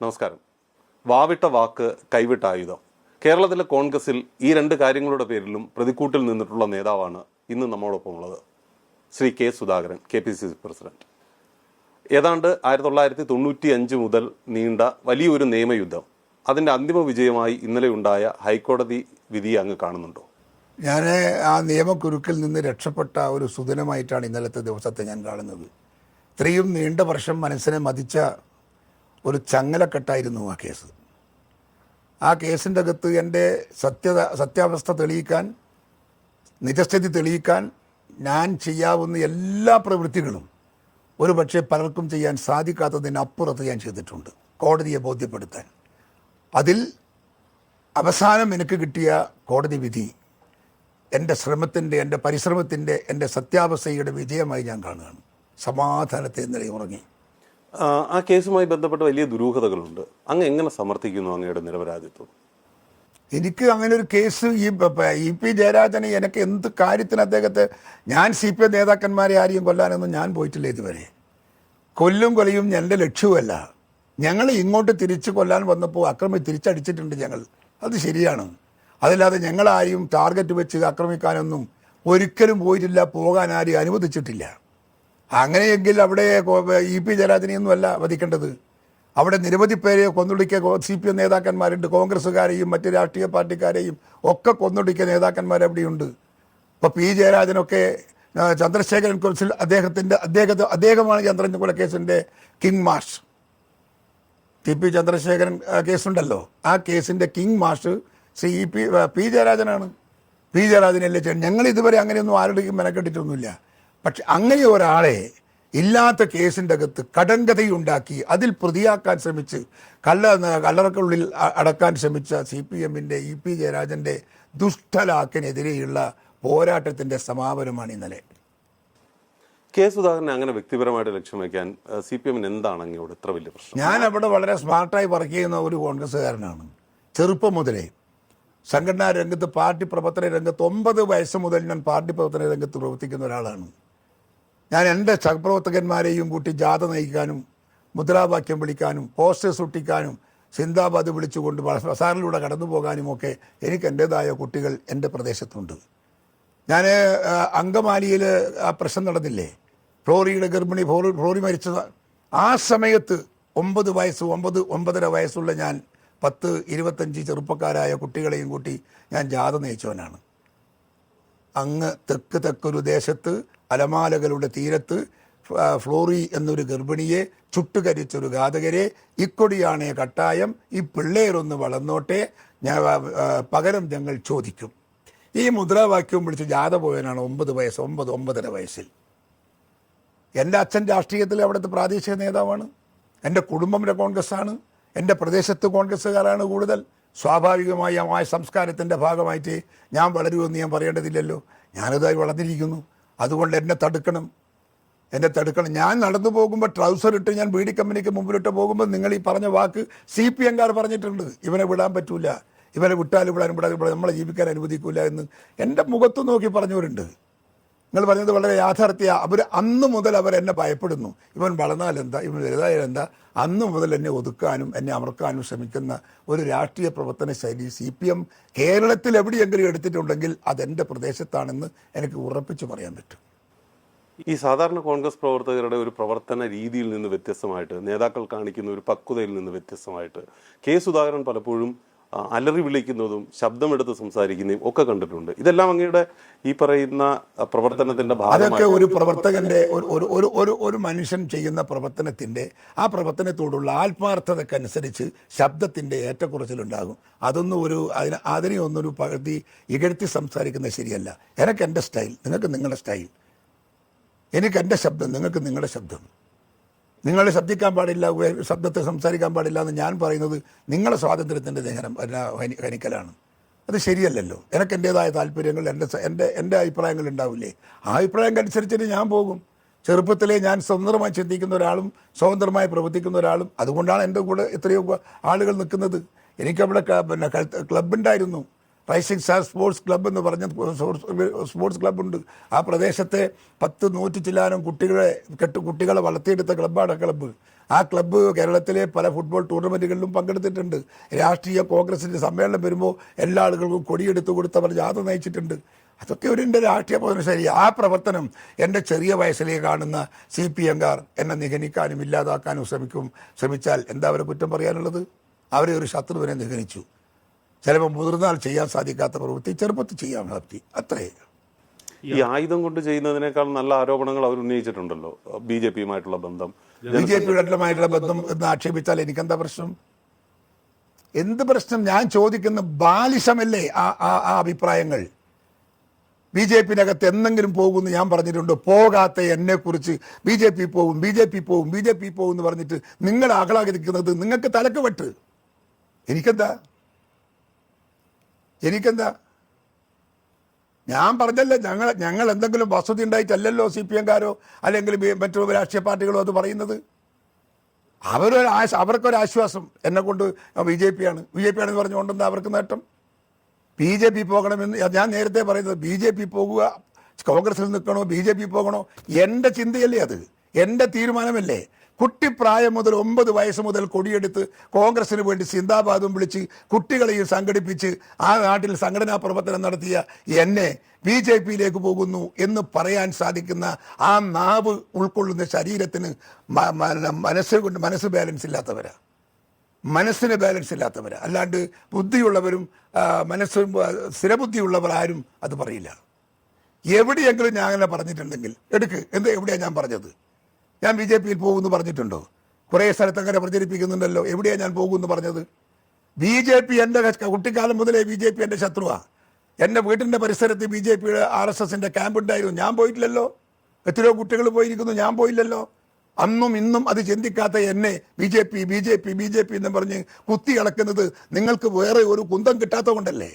നമസ്കാരം. വാവിട്ട വാക്ക് കൈവിട്ട ആയുധം. കേരളത്തിലെ കോൺഗ്രസിൽ ഈ രണ്ട് കാര്യങ്ങളുടെ പേരിലും പ്രതിക്കൂട്ടിൽ നിന്നിട്ടുള്ള നേതാവാണ് ഇന്ന് നമ്മോടൊപ്പം ഉള്ളത്. Shri K Sudhakaran, KPCC president. ഏതാണ്ട് 1995 മുതൽ നീണ്ട വലിയൊരു നിയമയുദ്ധം, അതിൻ്റെ അന്തിമ വിജയമായി ഇന്നലെ ഉണ്ടായ ഹൈക്കോടതി വിധിയെ അങ്ങ് കാണുന്നുണ്ടോ? ഞാൻ ആ നിയമക്കുരുക്കിൽ നിന്ന് രക്ഷപ്പെട്ട ഒരു സുദിനമായിട്ടാണ് ഇന്നലത്തെ ദിവസത്തെ ഞാൻ കാണുന്നത്. ഇത്രയും നീണ്ട വർഷം മനസ്സിനെ മതിച്ച ഒരു ചങ്ങലക്കെട്ടായിരുന്നു ആ കേസ്. ആ കേസിൻ്റെ അകത്ത് എൻ്റെ സത്യാവസ്ഥ തെളിയിക്കാൻ, നിജസ്ഥിതി തെളിയിക്കാൻ ഞാൻ ചെയ്യാവുന്ന എല്ലാ പ്രവൃത്തികളും ഒരു പക്ഷേ പലർക്കും ചെയ്യാൻ സാധിക്കാത്തതിനപ്പുറത്ത് ഞാൻ ചെയ്തിട്ടുണ്ട്, കോടതിയെ ബോധ്യപ്പെടുത്താൻ. അതിൽ അവസാനം എനിക്ക് കിട്ടിയ കോടതി വിധി എൻ്റെ ശ്രമത്തിൻ്റെ, എൻ്റെ പരിശ്രമത്തിൻ്റെ, എൻ്റെ സത്യാവസ്ഥയുടെ വിജയമായി ഞാൻ കാണുകയാണ്. സമാധാനത്തെ ഇന്നലെ ഉറങ്ങി. ആ കേസുമായി ബന്ധപ്പെട്ട് വലിയ ദുരൂഹതകളുണ്ട്. അങ്ങ് എങ്ങനെ സമർത്ഥിക്കുന്നു അങ്ങയുടെ നിരപരാധിത്വം? എനിക്ക് അങ്ങനെ ഒരു കേസ് EP ജയരാജനെ എനിക്ക് എന്ത് കാര്യത്തിന് അദ്ദേഹത്തെ, ഞാൻ CPM നേതാക്കന്മാരെ ആരെയും കൊല്ലാനൊന്നും ഞാൻ പോയിട്ടില്ല ഇതുവരെ. കൊലയും എൻ്റെ ലക്ഷ്യവുമല്ല. ഞങ്ങൾ ഇങ്ങോട്ട് തിരിച്ചു കൊല്ലാൻ വന്നപ്പോൾ തിരിച്ചടിച്ചിട്ടുണ്ട് ഞങ്ങൾ, അത് ശരിയാണ്. അതല്ലാതെ ഞങ്ങളാരെയും ടാർഗറ്റ് വെച്ച് ആക്രമിക്കാനൊന്നും ഒരിക്കലും പോയിട്ടില്ല, പോകാൻ ആരെയും അനുവദിച്ചിട്ടില്ല. അങ്ങനെയെങ്കിൽ അവിടെ EP ജയരാജനെയൊന്നും അല്ല വധിക്കേണ്ടത്. അവിടെ നിരവധി പേരെ കൊന്നൊടുക്കിയ CPM നേതാക്കന്മാരുണ്ട്, കോൺഗ്രസ്സുകാരെയും മറ്റ് രാഷ്ട്രീയ പാർട്ടിക്കാരെയും ഒക്കെ കൊന്നൊടുക്കിയ നേതാക്കന്മാർ അവിടെയുണ്ട്. ഇപ്പോൾ P ജയരാജനൊക്കെ ചന്ദ്രശേഖരൻ കുറിച്ചിൽ അദ്ദേഹമാണ് ചന്ദ്രൻ കേസിൻ്റെ കിങ് മാഷ്. TP ചന്ദ്രശേഖരൻ കേസുണ്ടല്ലോ, ആ കേസിൻ്റെ കിങ് മാഷ് P ജയരാജനാണ്. P ജയരാജനല്ലേ ഞങ്ങൾ ഇതുവരെ അങ്ങനെയൊന്നും ആരുടെയും മെനക്കെട്ടിട്ടൊന്നുമില്ല. പക്ഷെ അങ്ങനെ ഒരാളെ ഇല്ലാത്ത കേസിൻ്റെ അകത്ത് കടങ്കഥയുണ്ടാക്കി അതിൽ പ്രതിയാക്കാൻ ശ്രമിച്ച് കല്ലറക്കുള്ളിൽ അടക്കാൻ ശ്രമിച്ച CPMൻ്റെ EP ജയരാജൻ്റെ ദുഷ്ടലാക്കിനെതിരെയുള്ള പോരാട്ടത്തിൻ്റെ സമാപനമാണ് ഇന്നലെ. കെ സുധാകരനെ അങ്ങനെ വ്യക്തിപരമായിട്ട് ലക്ഷ്യം വയ്ക്കാൻ CPMന് എന്താണ് അങ്ങോട്ട് ഇത്ര വലിയ പ്രശ്നം? ഞാൻ അവിടെ വളരെ സ്മാർട്ടായി വർക്ക് ചെയ്യുന്ന ഒരു കോൺഗ്രസ്സുകാരനാണ്. ചെറുപ്പം മുതലേ സംഘടനാ രംഗത്ത്, പാർട്ടി പ്രവർത്തന രംഗത്ത് 9 വയസ്സ് മുതൽ ഞാൻ പാർട്ടി പ്രവർത്തന രംഗത്ത് പ്രവർത്തിക്കുന്ന ഒരാളാണ്. ഞാൻ എൻ്റെ സഹപ്രവർത്തകന്മാരെയും കൂട്ടി ജാഥ നയിക്കാനും, മുദ്രാവാക്യം വിളിക്കാനും, പോസ്റ്റേഴ്സ് ഒട്ടിക്കാനും, സിന്ദാബാദ് വിളിച്ചുകൊണ്ട് ബസാറിലൂടെ കടന്നു പോകാനുമൊക്കെ എനിക്ക് എൻ്റേതായ കുട്ടികൾ എൻ്റെ പ്രദേശത്തുണ്ട്. ഞാൻ അങ്കമാലിയിൽ ആ പ്രശ്നം നടന്നില്ലേ, ഫ്ലോറിയുടെ ഗർഭിണി ഫ്ലോറി മരിച്ചത്, ആ സമയത്ത് 9-9.5 വയസ്സുള്ള ഞാൻ 10-25 ചെറുപ്പക്കാരായ കുട്ടികളെയും കൂട്ടി ഞാൻ ജാഥ നയിച്ചവനാണ്. അങ്ങ് തെക്കൊരു ദേശത്ത് അലമാലകളുടെ തീരത്ത് ഫ്ലോറി എന്നൊരു ഗർഭിണിയെ ചുട്ടുകരിച്ചൊരു ഘാതകരെ, ഇക്കൊടിയാണേ കട്ടായം, ഈ പിള്ളേരൊന്ന് വളർന്നോട്ടെ, പകരം ഞങ്ങൾ ചോദിക്കും, ഈ മുദ്രാവാക്യവും വിളിച്ച് ജാഥ പോയവനാണ് 9-9.5 വയസ്സിൽ. എൻ്റെ അച്ഛൻ രാഷ്ട്രീയത്തിൽ അവിടുത്തെ പ്രാദേശിക നേതാവാണ്, എൻ്റെ കുടുംബം കോൺഗ്രസ്സാണ്, എൻ്റെ പ്രദേശത്ത് കോൺഗ്രസ്സുകാരാണ് കൂടുതൽ. സ്വാഭാവികമായി ആ സംസ്കാരത്തിൻ്റെ ഭാഗമായിട്ട് ഞാൻ വളരുമെന്ന് ഞാൻ പറയേണ്ടതില്ലല്ലോ. ഞാനതായി വളർന്നിരിക്കുന്നു. അതുകൊണ്ട് എന്നെ തടുക്കണം. ഞാൻ നടന്നു പോകുമ്പോൾ ട്രൗസർ ഇട്ട് ഞാൻ ബീഡി കമ്പനിക്ക് മുമ്പിലിട്ട് പോകുമ്പോൾ നിങ്ങൾ ഈ പറഞ്ഞ വാക്ക് CPMകാർ പറഞ്ഞിട്ടുണ്ട്, ഇവനെ വിടാൻ പറ്റൂല, ഇവനെ വിട്ടാലും നമ്മളെ ജീവിക്കാൻ അനുവദിക്കൂല എന്ന് എൻ്റെ മുഖത്ത് നോക്കി പറഞ്ഞവരുണ്ട്. നിങ്ങൾ പറഞ്ഞത് വളരെ യാഥാർത്ഥ്യ. അന്ന് മുതൽ അവരെന്നെ ഭയപ്പെടുന്നു. ഇവൻ വളർന്നാലെന്താ, ഇവൻ വലുതായാലെന്താ, അന്ന് മുതൽ എന്നെ ഒതുക്കാനും എന്നെ അമർക്കാനും ശ്രമിക്കുന്ന ഒരു രാഷ്ട്രീയ പ്രവർത്തന ശൈലി CPM കേരളത്തിൽ എവിടെയെങ്കിലും എടുത്തിട്ടുണ്ടെങ്കിൽ അതെൻ്റെ പ്രദേശത്താണെന്ന് എനിക്ക് ഉറപ്പിച്ച് പറയാൻ പറ്റും. ഈ സാധാരണ കോൺഗ്രസ് പ്രവർത്തകരുടെ ഒരു പ്രവർത്തന രീതിയിൽ നിന്ന് വ്യത്യസ്തമായിട്ട്, നേതാക്കൾ കാണിക്കുന്ന ഒരു പക്വതയിൽ നിന്ന് വ്യത്യസ്തമായിട്ട് കെ സുധാകരൻ പലപ്പോഴും അലറി വിളിക്കുന്നതും ശബ്ദമെടുത്ത് സംസാരിക്കുന്നതും ഒക്കെ കണ്ടിട്ടുണ്ട്. ഇതെല്ലാം അങ്ങയുടെ ഈ പറയുന്ന പ്രവർത്തനത്തിന്റെ ഭാഗമാണ്. അതൊക്കെ ഒരു പ്രവർത്തകന്റെ ഒരു മനുഷ്യൻ ചെയ്യുന്ന പ്രവർത്തനത്തിന്റെ ആ പ്രവർത്തനത്തോടുള്ള ആത്മാർത്ഥതക്കനുസരിച്ച് ശബ്ദത്തിന്റെ ഏറ്റക്കുറച്ചിലുണ്ടാകും. അതൊന്നും അതിനെയൊന്നൊരു പകുതി ഇകഴ്ത്തി സംസാരിക്കുന്നത് ശരിയല്ല. എനിക്ക് എൻ്റെ സ്റ്റൈൽ, നിങ്ങൾക്ക് നിങ്ങളുടെ സ്റ്റൈൽ, എനിക്ക് എൻ്റെ ശബ്ദം, നിങ്ങൾക്ക് നിങ്ങളുടെ ശബ്ദം. നിങ്ങൾ ശബ്ദിക്കാൻ പാടില്ല, ശബ്ദത്തെ സംസാരിക്കാൻ പാടില്ല എന്ന് ഞാൻ പറയുന്നത് നിങ്ങളുടെ സ്വാതന്ത്ര്യത്തിൻ്റെ ഹനിക്കലാണ്. അത് ശരിയല്ലല്ലോ. എനിക്ക് എൻ്റേതായ താല്പര്യങ്ങൾ, എൻ്റെ അഭിപ്രായങ്ങൾ ഉണ്ടാവില്ലേ? ആ അഭിപ്രായം അനുസരിച്ചിട്ട് ഞാൻ പോകും. ചെറുപ്പത്തിലേ ഞാൻ സ്വതന്ത്രമായി ചിന്തിക്കുന്ന ഒരാളും സ്വതന്ത്രമായി പ്രവർത്തിക്കുന്ന ഒരാളും, അതുകൊണ്ടാണ് എൻ്റെ കൂടെ എത്രയോ ആളുകൾ നിൽക്കുന്നത്. എനിക്കവിടെ ക്ലബ്ബുണ്ടായിരുന്നു, റൈസിംഗ് സ്റ്റാർ സ്പോർട്സ് ക്ലബ്ബ് എന്ന് പറഞ്ഞ സ്പോർട്സ് ക്ലബ്ബുണ്ട്. ആ പ്രദേശത്തെ 10-100 ചില്ലാനം കുട്ടികളെ വളർത്തിയെടുത്ത ക്ലബ്ബാണ് ക്ലബ്ബ്. ആ ക്ലബ്ബ് കേരളത്തിലെ പല ഫുട്ബോൾ ടൂർണമെൻറ്റുകളിലും പങ്കെടുത്തിട്ടുണ്ട്. രാഷ്ട്രീയ കോൺഗ്രസിൻ്റെ സമ്മേളനം വരുമ്പോൾ എല്ലാ ആളുകൾക്കും കൊടിയെടുത്ത് കൊടുത്തവർ ജാഥ നയിച്ചിട്ടുണ്ട്. അതൊക്കെ ഒരു എൻ്റെ രാഷ്ട്രീയ പ്രവർത്തന ശൈലി. ആ പ്രവർത്തനം എൻ്റെ ചെറിയ വയസ്സിലേക്ക് കാണുന്ന CPM-കാർ എന്നെ നിഗണിക്കാനും ഇല്ലാതാക്കാനും ശ്രമിച്ചാൽ എന്താ അവരെ കുറ്റം പറയാനുള്ളത്? അവരെ ഒരു ശത്രുവിനെ നിഗണിച്ചു. ചിലപ്പോൾ മുതിർന്നാൽ ചെയ്യാൻ സാധിക്കാത്ത പ്രവൃത്തി ചെറുപ്പത്തിൽ ചെയ്യാൻ പറ്റി, അത്രേ. ഈ ആയുധം കൊണ്ട് ചെയ്യുന്നതിനേക്കാൾ നല്ല ആരോപണങ്ങൾ അവർ ഉന്നയിച്ചിട്ടുണ്ടല്ലോ, BJP-യുമായിട്ടുള്ള ബന്ധം. BJP-യുമായിട്ടുള്ള ബന്ധം എന്ന് ആക്ഷേപിച്ചാൽ എനിക്കെന്താ പ്രശ്നം? എന്ത് പ്രശ്നം? ഞാൻ ചോദിക്കുന്ന ബാലിശമല്ലേ ആ അഭിപ്രായങ്ങൾ? BJP-നകത്ത് എന്തെങ്കിലും പോകുമെന്ന് ഞാൻ പറഞ്ഞിട്ടുണ്ടോ? പോകാത്ത എന്നെക്കുറിച്ച് BJP പോകും എന്ന് പറഞ്ഞിട്ട് നിങ്ങൾ ആഹ്ലാദിക്കുന്നത് നിങ്ങൾക്ക് തലക്ക് വെട്ട്. എനിക്കെന്താ? ഞാൻ പറഞ്ഞല്ലേ, ഞങ്ങൾ എന്തെങ്കിലും വസതി ഉണ്ടായിട്ടല്ലല്ലോ CPM-കാരോ അല്ലെങ്കിൽ മറ്റു രാഷ്ട്രീയ പാർട്ടികളോ അത് പറയുന്നത്. അവർക്കൊരാശ്വാസം എന്നെ കൊണ്ട് BJP ആണെന്ന് പറഞ്ഞുകൊണ്ടെന്താ അവർക്ക് നേട്ടം? BJP പോകണമെന്ന് ഞാൻ നേരത്തെ പറയുന്നത്, BJP പോകുക, കോൺഗ്രസിൽ നിൽക്കണോ BJP പോകണോ, എൻ്റെ ചിന്തയല്ലേ അത്, എൻ്റെ തീരുമാനമല്ലേ. കുട്ടിപ്രായം മുതൽ 9 വയസ്സ് മുതൽ കൊടിയെടുത്ത് കോൺഗ്രസിന് വേണ്ടി സിന്ദാബാദും വിളിച്ച് കുട്ടികളെയും സംഘടിപ്പിച്ച് ആ നാട്ടിൽ സംഘടനാ പ്രവർത്തനം നടത്തിയ എന്നെ BJP-യിലേക്ക് പോകുന്നു എന്ന് പറയാൻ സാധിക്കുന്ന ആ നാവ് ഉൾക്കൊള്ളുന്ന ശരീരത്തിന് മനസ്സ് ബാലൻസ് ഇല്ലാത്തവരാ, മനസ്സിന് ബാലൻസ് ഇല്ലാത്തവരാ. അല്ലാണ്ട് ബുദ്ധിയുള്ളവരും സ്ഥിരബുദ്ധിയുള്ളവർ ആരും അത് പറയില്ല. എവിടെയെങ്കിലും ഞാൻ അങ്ങനെ പറഞ്ഞിട്ടുണ്ടെങ്കിൽ എവിടെയാണ് ഞാൻ പറഞ്ഞത്? ഞാൻ BJP-യിൽ പോകുമെന്ന് പറഞ്ഞിട്ടുണ്ടോ? കുറേ സ്ഥലത്ത് അങ്ങനെ പ്രചരിപ്പിക്കുന്നുണ്ടല്ലോ. എവിടെയാണ് ഞാൻ പോകുമെന്ന് പറഞ്ഞത്? BJP എൻ്റെ കുട്ടിക്കാലം മുതലേ BJP എൻ്റെ ശത്രുവാണ്. എൻ്റെ വീട്ടിൻ്റെ പരിസരത്ത് BJP-യുടെ RSS-ൻ്റെ ക്യാമ്പ് ഉണ്ടായിരുന്നു, ഞാൻ പോയിട്ടില്ലല്ലോ. എത്രയോ കുട്ടികൾ പോയിരിക്കുന്നു, ഞാൻ പോയില്ലല്ലോ. അന്നും ഇന്നും അത് ചിന്തിക്കാത്ത എന്നെ BJP എന്ന് പറഞ്ഞ് കുത്തി ഇളക്കുന്നത് നിങ്ങൾക്ക് വേറെ ഒരു കുന്തം കിട്ടാത്ത കൊണ്ടല്ലേ?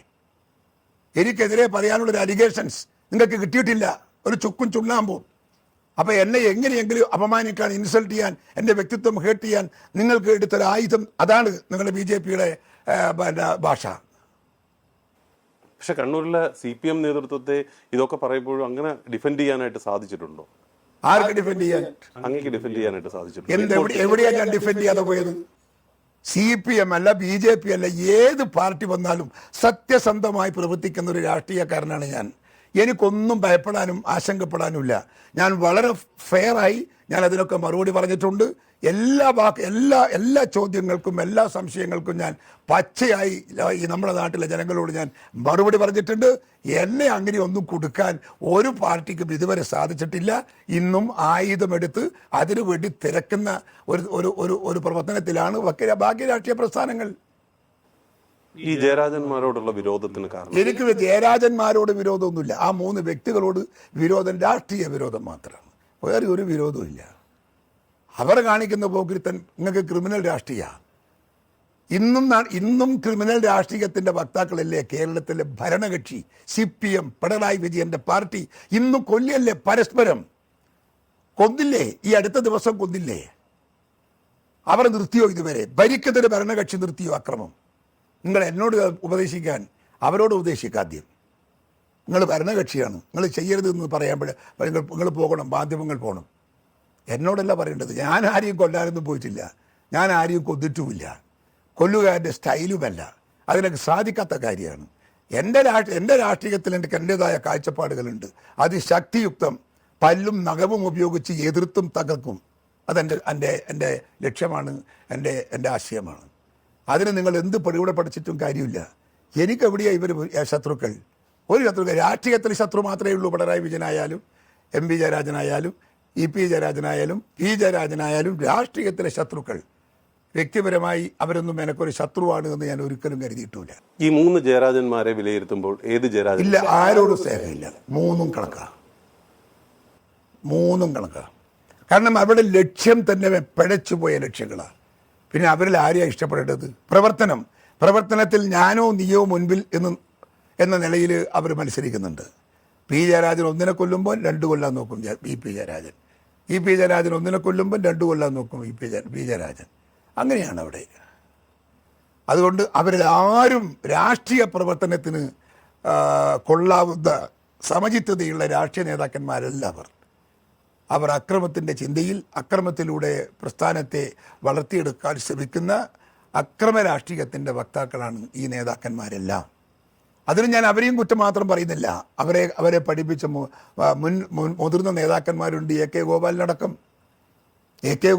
എനിക്കെതിരെ പറയാനുള്ളൊരു അലിഗേഷൻസ് നിങ്ങൾക്ക് കിട്ടിയിട്ടില്ല, ഒരു ചുക്കും ചുണ്ണാമ്പും. അപ്പോൾ എന്നെ എങ്ങനെയെങ്കിലും അപമാനിക്കാൻ, ഇൻസൾട്ട് ചെയ്യാൻ, എൻ്റെ വ്യക്തിത്വം ഹേർട്ട് ചെയ്യാൻ നിങ്ങൾക്ക് എടുത്തൊരു ആയുധം അതാണ് നിങ്ങളുടെ BJP-യുടെ ഭാഷ. പക്ഷെ കണ്ണൂരിലെ CPM നേതൃത്വത്തെ ഇതൊക്കെ പറയുമ്പോഴും അങ്ങനെ ഡിഫെൻഡ് ചെയ്യാനായിട്ട് സാധിച്ചിട്ടുണ്ടോ? ആർക്ക് ഡിഫെൻഡ് ചെയ്യാൻ? അങ്ങേക്ക് ഡിഫെൻഡ് ചെയ്യാനായിട്ട് സാധിച്ചിട്ടുണ്ട്? എവിടെയാണ് ഞാൻ ഡിഫെൻഡ് ചെയ്യാതെ പോയത്? CPM അല്ല, BJP അല്ല, ഏത് പാർട്ടി വന്നാലും സത്യസന്ധമായി പ്രവർത്തിക്കുന്ന ഒരു രാഷ്ട്രീയക്കാരനാണ് ഞാൻ. എനിക്കൊന്നും ഭയപ്പെടാനും ആശങ്കപ്പെടാനുമില്ല. ഞാൻ വളരെ ഫെയറായി ഞാൻ അതിനൊക്കെ മറുപടി പറഞ്ഞിട്ടുണ്ട്. എല്ലാ ചോദ്യങ്ങൾക്കും എല്ലാ സംശയങ്ങൾക്കും ഞാൻ പച്ചയായി ഈ നമ്മുടെ നാട്ടിലെ ജനങ്ങളോട് ഞാൻ മറുപടി പറഞ്ഞിട്ടുണ്ട്. എന്നെ അങ്ങനെ ഒന്നും കൊടുക്കാൻ ഒരു പാർട്ടിക്കും ഇതുവരെ സാധിച്ചിട്ടില്ല. ഇന്നും ആയുധമെടുത്ത് അതിനുവേണ്ടി തിരക്കുന്ന ഒരു പ്രവർത്തനത്തിലാണ് ബാക്കി രാഷ്ട്രീയ പ്രസ്ഥാനങ്ങൾ. ഈ ജയരാജന്മാരോടുള്ള വിരോധത്തിന് കാരണം? എനിക്ക് ജയരാജന്മാരോട് വിരോധമൊന്നുമില്ല. ആ 3 വ്യക്തികളോട് വിരോധം രാഷ്ട്രീയ വിരോധം മാത്രമാണ്, വേറെ ഒരു വിരോധവും ഇല്ല. അവർ കാണിക്കുന്ന പോക്കിരിത്തൻ നിങ്ങൾക്ക് ക്രിമിനൽ രാഷ്ട്രീയ. ഇന്നും ക്രിമിനൽ രാഷ്ട്രീയത്തിൻ്റെ വക്താക്കളല്ലേ കേരളത്തിലെ ഭരണകക്ഷി CPM, പിണറായി വിജയൻ്റെ പാർട്ടി. ഇന്നും കൊല്ലിയല്ലേ, പരസ്പരം കൊന്നില്ലേ? ഈ അടുത്ത ദിവസം കൊന്നില്ലേ? അവർ നിർത്തിയോ? ഇതുവരെ ഭരിക്കുന്നൊരു ഭരണകക്ഷി നിർത്തിയോ അക്രമം? നിങ്ങൾ എന്നോട് ഉപദേശിക്കാൻ അവരോട് ഉപദേശിക്കാദ്യം. നിങ്ങൾ ഭരണകക്ഷിയാണ്, നിങ്ങൾ ചെയ്യരുതെന്ന് പറയുമ്പോൾ നിങ്ങൾ പോകണം, മാധ്യമങ്ങൾ പോകണം. എന്നോടല്ല പറയേണ്ടത്. ഞാൻ ആരെയും കൊല്ലാനൊന്നും പോയിട്ടില്ല, ഞാൻ ആരെയും കൊന്നിട്ടുമില്ല, കൊല്ലുകാരൻ്റെ സ്റ്റൈലുമല്ല. അതിനൊക്കെ സാധിക്കാത്ത കാര്യമാണ്. എൻ്റെ രാഷ്ട്രീയത്തിൽ എനിക്ക് എൻ്റേതായ കാഴ്ചപ്പാടുകളുണ്ട്. അത് ശക്തിയുക്തം പല്ലും നഖവും ഉപയോഗിച്ച് എതിർത്തും തകർക്കും. എൻ്റെ ലക്ഷ്യമാണ്, എൻ്റെ ആശയമാണ്. അതിന് നിങ്ങൾ എന്ത് പടികൂടെ പഠിച്ചിട്ടും കാര്യമില്ല. എനിക്കെവിടെയാണ് ഇവർ ശത്രുക്കൾ? ഒരു ശത്രുക്കൾ രാഷ്ട്രീയത്തിൽ ശത്രു മാത്രമേ ഉള്ളൂ. പിണറായി വിജയനായാലും MP ജയരാജനായാലും EP ജയരാജനായാലും P ജയരാജനായാലും രാഷ്ട്രീയത്തിലെ ശത്രുക്കൾ. വ്യക്തിപരമായി അവരൊന്നും എനക്കൊരു ശത്രുവാണ് എന്ന് ഞാൻ ഒരിക്കലും കരുതിയിട്ടില്ല. ഈ 3 ജയരാജന്മാരെ വിലയിരുത്തുമ്പോൾ ഏത് ജയരാജൻ? ഇല്ല, ആരോടും സ്നേഹമില്ല. 3 കണക്കാണ്. കാരണം അവരുടെ ലക്ഷ്യം തന്നെ പിഴച്ചുപോയ ലക്ഷ്യങ്ങളാണ്. പിന്നെ അവരിൽ ആരെയാണ് ഇഷ്ടപ്പെടേണ്ടത്? പ്രവർത്തനത്തിൽ ഞാനോ നീയോ മുൻപിൽ എന്ന നിലയിൽ അവർ മത്സരിക്കുന്നുണ്ട്. P ജയരാജൻ 1 കൊല്ലുമ്പോൾ 2 കൊല്ലാൻ നോക്കും EP ജയരാജൻ. EP ജയരാജൻ 1 കൊല്ലുമ്പോൾ 2 കൊല്ലാൻ നോക്കും P ജയരാജൻ. അങ്ങനെയാണ് അവിടെ. അതുകൊണ്ട് അവരിൽ ആരും രാഷ്ട്രീയ പ്രവർത്തനത്തിന് കൊള്ളാവുന്ന സമചിത്തതയുള്ള രാഷ്ട്രീയ നേതാക്കന്മാരല്ല അവർ. അവർ അക്രമത്തിൻ്റെ ചിന്തയിൽ അക്രമത്തിലൂടെ പ്രസ്ഥാനത്തെ വളർത്തിയെടുക്കാൻ ശ്രമിക്കുന്ന അക്രമ രാഷ്ട്രീയത്തിൻ്റെ വക്താക്കളാണ് ഈ നേതാക്കന്മാരെല്ലാം. അതിന് ഞാൻ അവരെയും കുറ്റം മാത്രം പറയുന്നില്ല. അവരെ പഠിപ്പിച്ച മുതിർന്ന നേതാക്കന്മാരുണ്ട്. എ കെ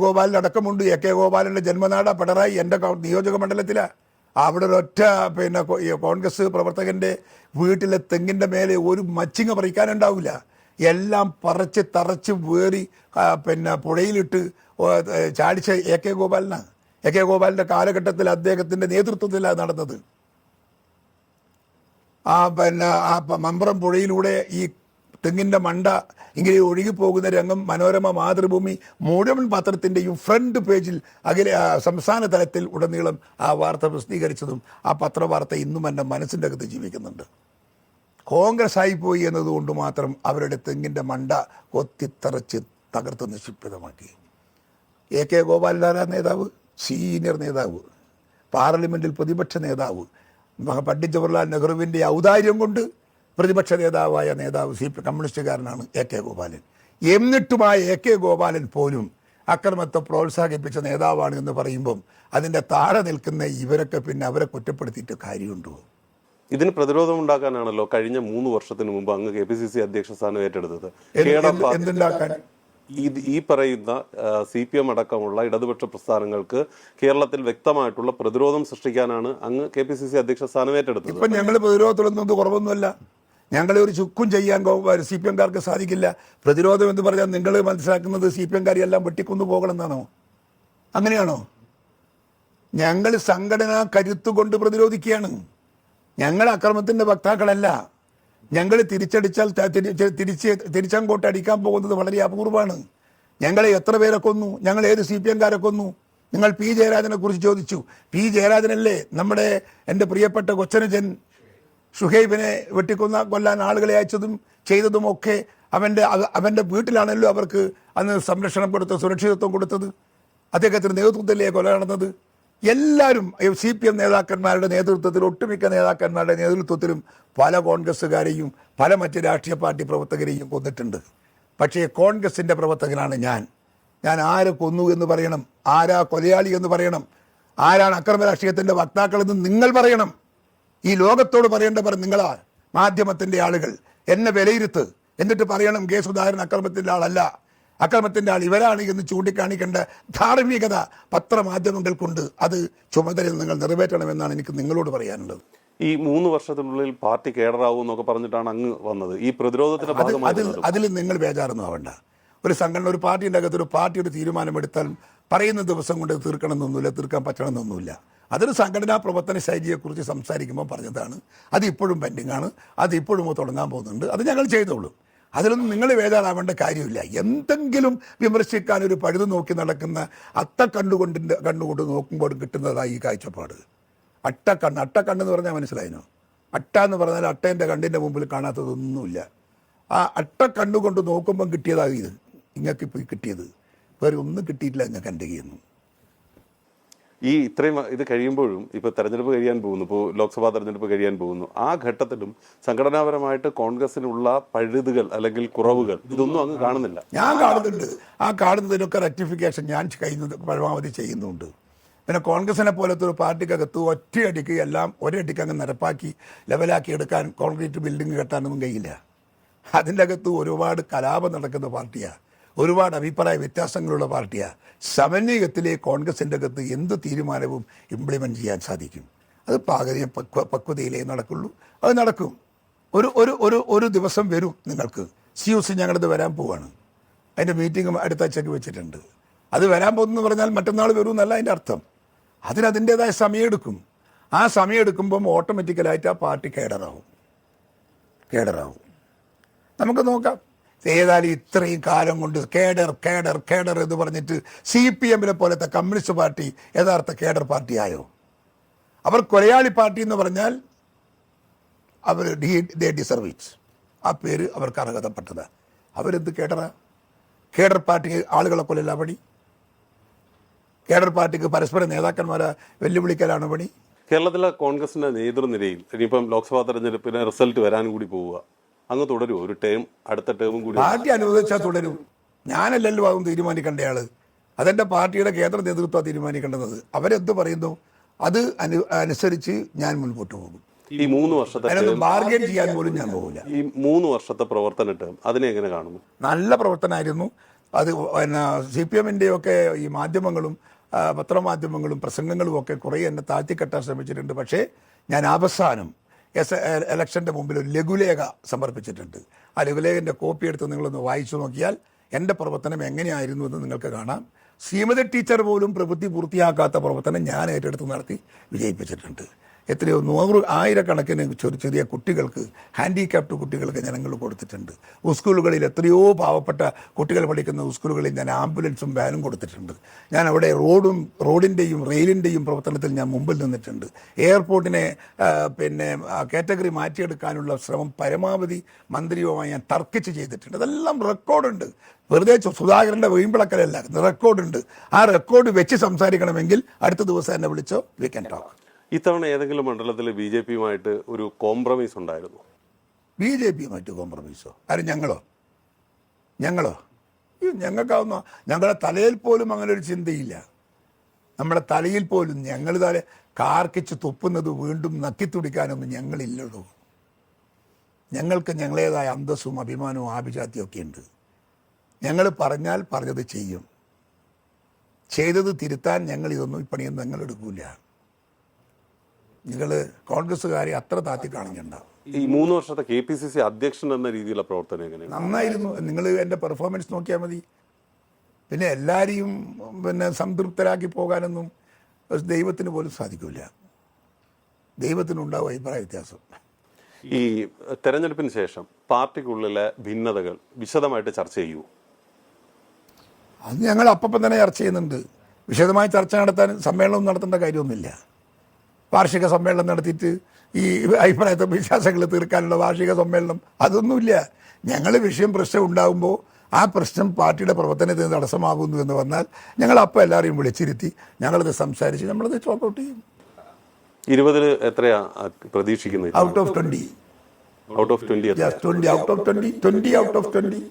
ഗോപാലനടക്കമുണ്ട്. എ കെ ഗോപാലൻ്റെ ജന്മനാട് പിണറായി എൻ്റെ നിയോജക മണ്ഡലത്തിലാണ്. അവിടെ ഒരൊറ്റ കോൺഗ്രസ് പ്രവർത്തകൻ്റെ വീട്ടിലെ തെങ്ങിൻ്റെ മേലെ ഒരു മച്ചിങ്ങ പറിക്കാനുണ്ടാവില്ല. എല്ലാം പറച്ച് തറച്ച് വേറി പുഴയിലിട്ട് ചാടിച്ച എ കെ ഗോപാലനാണ്. എ കെ ഗോപാലിൻ്റെ കാലഘട്ടത്തിൽ അദ്ദേഹത്തിൻ്റെ നേതൃത്വത്തിലാണ് നടന്നത്. ആ മമ്പറം പുഴയിലൂടെ ഈ തെങ്ങിൻ്റെ മണ്ട ഇങ്ങനെ ഒഴുകിപ്പോകുന്ന രംഗം മനോരമ, മാതൃഭൂമി മുഴുവൻ പത്രത്തിൻ്റെയും ഫ്രണ്ട് പേജിൽ സംസ്ഥാന തലത്തിൽ ഉടനീളം ആ വാർത്ത പ്രസിദ്ധീകരിച്ചതും ആ പത്രവാർത്ത ഇന്നും എൻ്റെ മനസ്സിൻ്റെ അകത്ത് ജീവിക്കുന്നുണ്ട്. കോൺഗ്രസ് ആയിപ്പോയി എന്നതുകൊണ്ട് മാത്രം അവരുടെ തെങ്ങിൻ്റെ മണ്ട കൊത്തിത്തറച്ച് തകർത്ത് നിക്ഷിപ്തമാക്കി. എ കെ ഗോപാലനാരാ നേതാവ്, സീനിയർ നേതാവ്, പാർലമെൻറ്റിൽ പ്രതിപക്ഷ നേതാവ്, പണ്ഡിറ്റ് ജവഹർലാൽ നെഹ്റുവിൻ്റെ ഔദാര്യം കൊണ്ട് പ്രതിപക്ഷ നേതാവായ നേതാവ് കമ്മ്യൂണിസ്റ്റുകാരനാണ് എ കെ ഗോപാലൻ. എന്നിട്ടും ആ എ കെ ഗോപാലൻ പോലും അക്രമത്തെ പ്രോത്സാഹിപ്പിച്ച നേതാവാണ് എന്ന് പറയുമ്പം അതിൻ്റെ താഴെ നിൽക്കുന്ന ഇവരൊക്കെ പിന്നെ അവരെ കുറ്റപ്പെടുത്തിയിട്ട് കാര്യമുണ്ടോ? ഇതിന് പ്രതിരോധം ഉണ്ടാക്കാനാണല്ലോ കഴിഞ്ഞ 3 വർഷത്തിന് മുമ്പ് അങ്ങ് KPCC അധ്യക്ഷ സ്ഥാനം ഏറ്റെടുത്തത്. എന്തുണ്ടാക്കാൻ? ഈ പറയുന്ന CPM അടക്കമുള്ള ഇടതുപക്ഷ പ്രസ്ഥാനങ്ങൾക്ക് കേരളത്തിൽ വ്യക്തമായിട്ടുള്ള പ്രതിരോധം സൃഷ്ടിക്കാനാണ് അങ്ങ് KPCC അധ്യക്ഷ സ്ഥാനം ഏറ്റെടുത്തത്. ഇപ്പം ഞങ്ങൾ പ്രതിരോധത്തിലൊന്നും കുറവൊന്നുമല്ല. ഞങ്ങളെ ഒരു ചുക്കും ചെയ്യാൻ CPM-കാർക്ക് സാധിക്കില്ല. പ്രതിരോധം എന്ന് പറഞ്ഞാൽ നിങ്ങൾ മനസ്സിലാക്കുന്നത് CPM-കാരെ എല്ലാം വെട്ടിക്കൊന്നു പോകണമെന്നാണോ? അങ്ങനെയാണോ? ഞങ്ങൾ സംഘടനാ കരുത്തുകൊണ്ട് പ്രതിരോധിക്കുകയാണ്. ഞങ്ങൾ അക്രമത്തിൻ്റെ വക്താക്കളല്ല. ഞങ്ങൾ തിരിച്ചടിച്ചാൽ തിരിച്ചങ്ങോട്ട് അടിക്കാൻ പോകുന്നത് വളരെ അപൂർവമാണ്. ഞങ്ങളെ എത്ര പേരെ കൊന്നു? ഞങ്ങൾ ഏത് CPM-കാരെ കൊന്നു? നിങ്ങൾ പി ജയരാജനെ കുറിച്ച് ചോദിച്ചു. പി ജയരാജനല്ലേ എൻ്റെ പ്രിയപ്പെട്ട കൊച്ചനുജൻ ഷുഹൈബിനെ കൊല്ലാൻ ആളുകളെ അയച്ചതും ചെയ്തതും ഒക്കെ അവൻ്റെ വീട്ടിലാണല്ലോ അവർക്ക് അന്ന് സംരക്ഷണം കൊടുത്തത്, സുരക്ഷിതത്വം കൊടുത്തത്. അദ്ദേഹത്തിൻ്റെ നേതൃത്വത്തിലേ കൊല നടന്നത്. എല്ലാവരും CPM നേതാക്കന്മാരുടെ നേതൃത്വത്തിൽ, ഒട്ടുമിക്ക നേതാക്കന്മാരുടെ നേതൃത്വത്തിലും പല കോൺഗ്രസ്സുകാരെയും പല മറ്റ് രാഷ്ട്രീയ പാർട്ടി പ്രവർത്തകരെയും കൊന്നിട്ടുണ്ട്. പക്ഷേ കോൺഗ്രസിൻ്റെ പ്രവർത്തകനാണ് ഞാൻ ആരെ കൊന്നു എന്ന് പറയണം, ആരാ കൊലയാളി എന്ന് പറയണം, ആരാണ് അക്രമ രാഷ്ട്രീയത്തിൻ്റെ വക്താക്കളെന്ന് നിങ്ങൾ പറയണം. ഈ ലോകത്തോട് പറയേണ്ടവർ നിങ്ങളാ, മാധ്യമത്തിൻ്റെ ആളുകൾ. എന്നെ വിലയിരുത്ത്, എന്നിട്ട് പറയണം കെ സുധാകരൻ അക്രമത്തിൻ്റെ ആളല്ല, അക്രമത്തിൻ്റെ ആൾ ഇവരാണ് എന്ന് ചൂണ്ടിക്കാണിക്കേണ്ട ധാർമ്മികത പത്രമാധ്യമങ്ങൾക്കുണ്ട്. അത് ചുമതലയിൽ നിങ്ങൾ നിറവേറ്റണമെന്നാണ് എനിക്ക് നിങ്ങളോട് പറയാനുള്ളത്. ഈ 3 വർഷത്തിനുള്ളിൽ പാർട്ടി കേഡറാവും എന്നൊക്കെ പറഞ്ഞിട്ടാണ് അങ്ങ് വന്നത്. ഈ പ്രതിരോധത്തിന്റെ ഭാഗമായി അതിൽ നിങ്ങൾ ബേജാറൊന്നും ആവണ്ട. ഒരു സംഘടന, ഒരു പാർട്ടിയുടെ അകത്ത് ഒരു പാർട്ടി ഒരു തീരുമാനമെടുത്താൽ പറയുന്ന ദിവസം കൊണ്ട് തീർക്കണമെന്നൊന്നുമില്ല, തീർക്കാൻ പറ്റണമെന്നൊന്നുമില്ല. അതൊരു സംഘടനാ പ്രവർത്തന ശൈലിയെക്കുറിച്ച് സംസാരിക്കുമ്പോൾ പറഞ്ഞതാണ്. അത് ഇപ്പോഴും പെൻഡിങ് ആണ്, അത് ഇപ്പോഴും തുടങ്ങാൻ പോകുന്നുണ്ട്. അത് ഞങ്ങൾ ചെയ്തോളൂ. അതിലൊന്നും നിങ്ങൾ വേദാറാവേണ്ട കാര്യമില്ല. എന്തെങ്കിലും വിമർശിക്കാൻ ഒരു പഴുതു നോക്കി നടക്കുന്ന കണ്ണുകൊണ്ട് നോക്കുമ്പോൾ കിട്ടുന്നതായി ഈ കാഴ്ചപ്പാട്. അട്ടക്കണ്ണെന്ന് പറഞ്ഞാൽ മനസ്സിലായിനോ? അട്ട എന്ന് പറഞ്ഞാൽ അട്ടേൻ്റെ കണ്ണിൻ്റെ മുമ്പിൽ കാണാത്തതൊന്നുമില്ല. ആ അട്ടക്കണ്ണുകൊണ്ട് നോക്കുമ്പം കിട്ടിയതായി ഇത്. ഇങ്ങക്കിപ്പോൾ കിട്ടിയത് വേറെ ഒന്നും കിട്ടിയിട്ടില്ല. ഇങ്ങക്ക് എൻ്റെ കയ്യൊന്നും. ഈ ഇത്രയും ഇത് കഴിയുമ്പോഴും ഇപ്പോൾ തെരഞ്ഞെടുപ്പ് കഴിയാൻ പോകുന്നു, ഇപ്പോൾ ലോക്സഭാ തെരഞ്ഞെടുപ്പ് കഴിയാൻ പോകുന്നു, ആ ഘട്ടത്തിലും സംഘടനാപരമായിട്ട് കോൺഗ്രസിനുള്ള പഴുതുകൾ അല്ലെങ്കിൽ കുറവുകൾ ഇതൊന്നും അങ്ങ് കാണുന്നില്ല? ഞാൻ കാണുന്നുണ്ട്. ആ കാണുന്നതിനൊക്കെ റെക്ടിഫിക്കേഷൻ ഞാൻ കഴിയുന്നത് പരമാവധി ചെയ്യുന്നുണ്ട്. പിന്നെ കോൺഗ്രസിനെ പോലത്തെ ഒരു പാർട്ടിക്കകത്ത് ഒറ്റയടിക്ക് എല്ലാം ഒരടിക്ക് അങ്ങ് നിരപ്പാക്കി ലെവലാക്കി എടുക്കാൻ, കോൺക്രീറ്റ് ബിൽഡിംഗ് കെട്ടാനൊന്നും കഴിയില്ല. അതിൻ്റെ അകത്ത് ഒരുപാട് കലാപം നടക്കുന്ന പാർട്ടിയാണ്, ഒരുപാട് അഭിപ്രായ വ്യത്യാസങ്ങളുള്ള പാർട്ടിയാണ്. സമന്വയത്തിലെ കോൺഗ്രസിൻ്റെ അകത്ത് എന്ത് തീരുമാനവും ഇംപ്ലിമെൻറ്റ് ചെയ്യാൻ സാധിക്കും. അത് പക്വതയിലേ നടക്കുള്ളൂ. അത് നടക്കും. ഒരു ദിവസം വരും. നിങ്ങൾക്ക് CUC ഞങ്ങളത് വരാൻ പോവാണ്. അതിൻ്റെ മീറ്റിംഗ് അടുത്ത ആഴ്ചയ്ക്ക് വെച്ചിട്ടുണ്ട്. അത് വരാൻ പോകുന്നു പറഞ്ഞാൽ മറ്റന്നാൾ വരും എന്നല്ല അതിൻ്റെ അർത്ഥം. അതിൻ്റേതായ സമയമെടുക്കും. ആ സമയമെടുക്കുമ്പം ഓട്ടോമാറ്റിക്കലായിട്ട് ആ പാർട്ടി കേഡറാവും. നമുക്ക് നോക്കാം. ഏതായാലും ഇത്രയും കാലം കൊണ്ട് കേഡർ എന്ന് പറഞ്ഞിട്ട് CPM-നെ പോലത്തെ കമ്മ്യൂണിസ്റ്റ് പാർട്ടി യഥാർത്ഥ കേഡർ പാർട്ടിയായോ? അവർ കൊലയാളി പാർട്ടി എന്ന് പറഞ്ഞാൽ അവർ ദേ ഡിസർവ് ഇറ്റ്. ആ പേര് അവർക്ക് അർഹതപ്പെട്ടത്. അവരെന്ത് കേഡർ പാർട്ടിക്ക് ആളുകളെ കൊല്ലല്ല പണി. കേഡർ പാർട്ടിക്ക് പരസ്പര നേതാക്കന്മാരെ വെല്ലുവിളിക്കലാണ് പണി. കേരളത്തിലെ കോൺഗ്രസിന്റെ നേതൃനിരയിൽ ഇനിയിപ്പം ലോക്സഭാ തെരഞ്ഞെടുപ്പിന് റിസൾട്ട് വരാൻ കൂടി പോവുക, അങ്ങ് തുടരും? ഒരു ടേം, അടുത്ത ടേമും കൂടി പാർട്ടി അനുവദിച്ചാൽ തുടരും. ഞാനല്ലല്ലോ അതൊന്നും തീരുമാനിക്കേണ്ടയാള്. അതെൻ്റെ പാർട്ടിയുടെ കേന്ദ്ര നേതൃത്വം തീരുമാനിക്കേണ്ടത്. അവരെന്ത് പറയുന്നു അത് അനുസരിച്ച് ഞാൻ മുൻപോട്ട് പോകും. ഈ 3 വർഷത്തെ അതിനൊന്ന് ബാർഗൈൻ ചെയ്യാൻ പോലും ഞാൻ പോകില്ല. ഈ 3 വർഷത്തെ പ്രവർത്തന ടേം അതിനെ എങ്ങനെ കാണുന്നു? നല്ല പ്രവർത്തനമായിരുന്നു അത്. പിന്നെ CPM-ൻ്റെ ഒക്കെ ഈ മാധ്യമങ്ങളും പത്രമാധ്യമങ്ങളും പ്രസംഗങ്ങളും ഒക്കെ കുറേ എന്നെ താഴ്ത്തിക്കെട്ടാൻ ശ്രമിച്ചിട്ടുണ്ട്. പക്ഷേ ഞാൻ അവസാനം ഇലക്ഷൻ്റെ മുമ്പിൽ ഒരു ലഘുലേഖ സമർപ്പിച്ചിട്ടുണ്ട്. ആ ലഘുലേഖൻ്റെ കോപ്പി എടുത്ത് നിങ്ങളൊന്ന് വായിച്ചു നോക്കിയാൽ എൻ്റെ പ്രവർത്തനം എങ്ങനെയായിരുന്നു എന്ന് നിങ്ങൾക്ക് കാണാം. ശ്രീമതി ടീച്ചർ പോലും പ്രവൃത്തി പൂർത്തിയാക്കാത്ത പ്രവർത്തനം ഞാൻ ഏറ്റെടുത്ത് നടത്തി വിജയിപ്പിച്ചിട്ടുണ്ട്. എത്രയോ 100,000 ചെറിയ കുട്ടികൾക്ക്, ഹാൻഡിക്യാപ്ഡ് കുട്ടികൾക്ക് ജനങ്ങൾ കൊടുത്തിട്ടുണ്ട്. സ്കൂളുകളിൽ എത്രയോ പാവപ്പെട്ട കുട്ടികൾ പഠിക്കുന്ന സ്കൂളുകളിൽ ഞാൻ ആംബുലൻസും വാനും കൊടുത്തിട്ടുണ്ട്. ഞാൻ അവിടെ റോഡിൻ്റെയും റെയിലിൻ്റെയും പ്രവർത്തനത്തിൽ ഞാൻ മുമ്പിൽ നിന്നിട്ടുണ്ട്. എയർപോർട്ടിനെ കാറ്റഗറി മാറ്റിയെടുക്കാനുള്ള ശ്രമം പരമാവധി മന്ത്രിയുമായി ഞാൻ തർക്കിച്ച് ചെയ്തിട്ടുണ്ട്. അതെല്ലാം റെക്കോർഡുണ്ട്. വെറുതെ സുധാകരൻ്റെ വീമ്പിളക്കലല്ല, റെക്കോർഡുണ്ട്. ആ റെക്കോർഡ് വെച്ച് സംസാരിക്കണമെങ്കിൽ അടുത്ത ദിവസം എന്നെ വിളിച്ചോ, വി ക്യാൻ ടോക്ക്. ഇത്തവണ ഏതെങ്കിലും മണ്ഡലത്തിൽ BJP-യുമായിട്ട് ഒരു കോംപ്രമൈസ് ഉണ്ടായിരുന്നു? BJP-യുമായിട്ട് കോംപ്രമൈസോ? ആരും ഞങ്ങളോ? ഞങ്ങൾക്കാവുന്ന ഞങ്ങളുടെ തലയിൽ പോലും അങ്ങനെ ഒരു ചിന്തയില്ല. നമ്മുടെ തലയിൽ പോലും ഞങ്ങൾ കാർക്കിച്ച് തുപ്പുന്നത് വീണ്ടും നക്കിത്തുടിക്കാനൊന്നും ഞങ്ങളില്ലല്ലോ. ഞങ്ങൾക്ക് ഞങ്ങളേതായ അന്തസ്സും അഭിമാനവും ആഭിജാത്യവും ഒക്കെ ഉണ്ട്. ഞങ്ങൾ പറഞ്ഞാൽ പറഞ്ഞത് ചെയ്യും. ചെയ്തത് തിരുത്താൻ ഞങ്ങൾ ഇതൊന്നും പണിയൊന്നും ഞങ്ങൾ എടുക്കൂല. നിങ്ങൾ കോൺഗ്രസ്സുകാരെ അത്ര താത്തി കാണിക്കണ്ട. ഈ 3 വർഷത്തെ KPCC അധ്യക്ഷൻ എന്ന രീതിയിലുള്ള പ്രവർത്തനം എങ്ങനെയാണ്? നന്നായിരുന്നു. നിങ്ങൾ എൻ്റെ പെർഫോമൻസ് നോക്കിയാൽ മതി. പിന്നെ എല്ലാവരെയും സംതൃപ്തരാക്കി പോകാനൊന്നും ദൈവത്തിന് പോലും സാധിക്കില്ല. ദൈവത്തിനുണ്ടാവും അഭിപ്രായ വ്യത്യാസം. ഈ തെരഞ്ഞെടുപ്പിന് ശേഷം പാർട്ടിക്കുള്ളിലെ ഭിന്നതകൾ വിശദമായിട്ട് ചർച്ച ചെയ്യൂ. അത് ഞങ്ങൾ അപ്പം തന്നെ ചർച്ച ചെയ്യുന്നുണ്ട്. വിശദമായി ചർച്ച നടത്താൻ സമ്മേളനം നടത്തേണ്ട കാര്യമൊന്നുമില്ല. വാർഷിക സമ്മേളനം നടത്തിയിട്ട് ഈ അഭിപ്രായ വിശ്വാസങ്ങൾ തീർക്കാനുള്ള വാർഷിക സമ്മേളനം അതൊന്നുമില്ല. ഞങ്ങൾ പ്രശ്നം ഉണ്ടാകുമ്പോൾ ആ പ്രശ്നം പാർട്ടിയുടെ പ്രവർത്തനത്തിന് തടസ്സമാകുന്നു എന്ന് വന്നാൽ ഞങ്ങൾ അപ്പോൾ എല്ലാവരെയും വിളിച്ചിരുത്തി ഞങ്ങളത് സംസാരിച്ച് നമ്മളത് ചോക്ക് ഔട്ട് ചെയ്യും. 20 എത്രയാ പ്രതീക്ഷിക്കുന്നത്? Out of 20. Out of 20? 20 out of 20.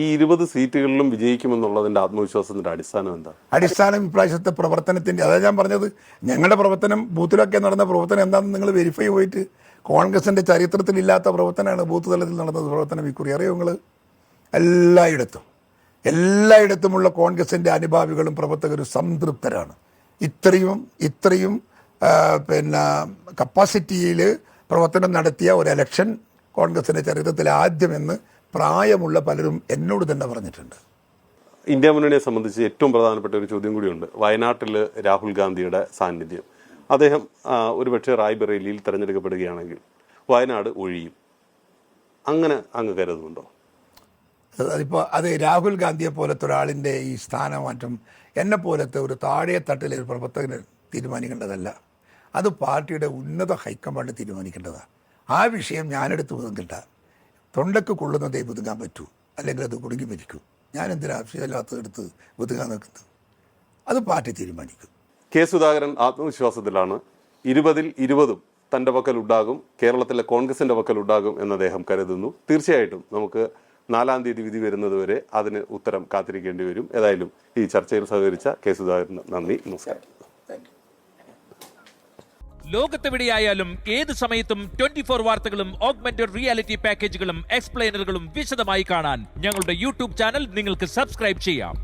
ഈ 20 സീറ്റുകളിലും വിജയിക്കുമെന്നുള്ളതിന്റെ ആത്മവിശ്വാസത്തിന്റെ അടിസ്ഥാനം എന്താ? അടിസ്ഥാനം ഇപ്രാവശ്യത്തെ പ്രവർത്തനത്തിന്റെ, അതാ ഞാൻ പറഞ്ഞത്. ഞങ്ങളുടെ പ്രവർത്തനം ബൂത്തിലൊക്കെ നടന്ന പ്രവർത്തനം എന്താണെന്ന് നിങ്ങൾ വെരിഫൈ പോയിട്ട്, കോൺഗ്രസിന്റെ ചരിത്രത്തിലില്ലാത്ത പ്രവർത്തനമാണ് ബൂത്ത് തലത്തിൽ നടന്നത് പ്രവർത്തനം. ഇക്കുറി അറിയോ നിങ്ങൾ? എല്ലായിടത്തുമുള്ള കോൺഗ്രസിന്റെ അനുഭാവികളും പ്രവർത്തകരും സംതൃപ്തരാണ്. ഇത്രയും കപ്പാസിറ്റിയിൽ പ്രവർത്തനം നടത്തിയ ഒരു ഇലക്ഷൻ കോൺഗ്രസിന്റെ ചരിത്രത്തിൽ ആദ്യമെന്ന് പ്രായമുള്ള പലരും എന്നോട് തന്നെ പറഞ്ഞിട്ടുണ്ട്. ഇന്ത്യ മുന്നണിയെ സംബന്ധിച്ച് ഏറ്റവും പ്രധാനപ്പെട്ട ഒരു ചോദ്യം കൂടിയുണ്ട്. വയനാട്ടിൽ രാഹുൽ ഗാന്ധിയുടെ സാന്നിധ്യം. അദ്ദേഹം ഒരുപക്ഷെ റായ്ബറേലിയിൽ തിരഞ്ഞെടുക്കപ്പെടുകയാണെങ്കിൽ വയനാട് ഒഴിയും. അങ്ങനെ അങ്ങ് കരുതുന്നുണ്ടോ? അതിപ്പോൾ അത് രാഹുൽ ഗാന്ധിയെ പോലത്തെ ഒരാളിൻ്റെ ഈ സ്ഥാനമാറ്റം എന്നെ പോലത്തെ ഒരു താഴെ തട്ടിലെ ഒരു പ്രവർത്തകന് തീരുമാനിക്കേണ്ടതല്ല. അത് പാർട്ടിയുടെ ഉന്നത ഹൈക്കമാൻഡ് തീരുമാനിക്കേണ്ടതാണ്. ആ വിഷയം ഞാനെടുത്ത് ഒതുങ്ങിട്ട തൊണ്ടക്ക് കൊള്ളുന്നതേ ഒതുങ്ങാൻ പറ്റൂ, അല്ലെങ്കിൽ അത് കുടുങ്ങി മരിക്കും. ഞാൻ എന്തിനാ ആവശ്യമില്ലാത്തതെടുത്ത് ഒതുങ്ങാൻ നിൽക്കുന്നത്? അത് പാർട്ടി തീരുമാനിക്കും. കെ സുധാകരൻ ആത്മവിശ്വാസത്തിലാണ്. 20-ൽ 20 തൻ്റെ പക്കൽ ഉണ്ടാകും, കേരളത്തിലെ കോൺഗ്രസിൻ്റെ പക്കൽ ഉണ്ടാകും എന്ന് അദ്ദേഹം കരുതുന്നു. തീർച്ചയായിട്ടും നമുക്ക് 4-ാം തീയതി വിധി വരുന്നതുവരെ അതിന് ഉത്തരം കാത്തിരിക്കേണ്ടി വരും. ഏതായാലും ഈ ചർച്ചയിൽ സഹകരിച്ച കെ സുധാകരന് നന്ദി, നമസ്കാരം. ലോകത്തെവിടെയായാലും ഏത് സമയത്തും 24 വാർത്തകളും ഓഗ്മെന്റഡ് റിയാലിറ്റി പാക്കേജുകളും എക്സ്പ്ലെയിനറുകളും വിശദമായി കാണാൻ ഞങ്ങളുടെ യൂട്യൂബ് ചാനൽ നിങ്ങൾക്ക് സബ്സ്ക്രൈബ് ചെയ്യാം.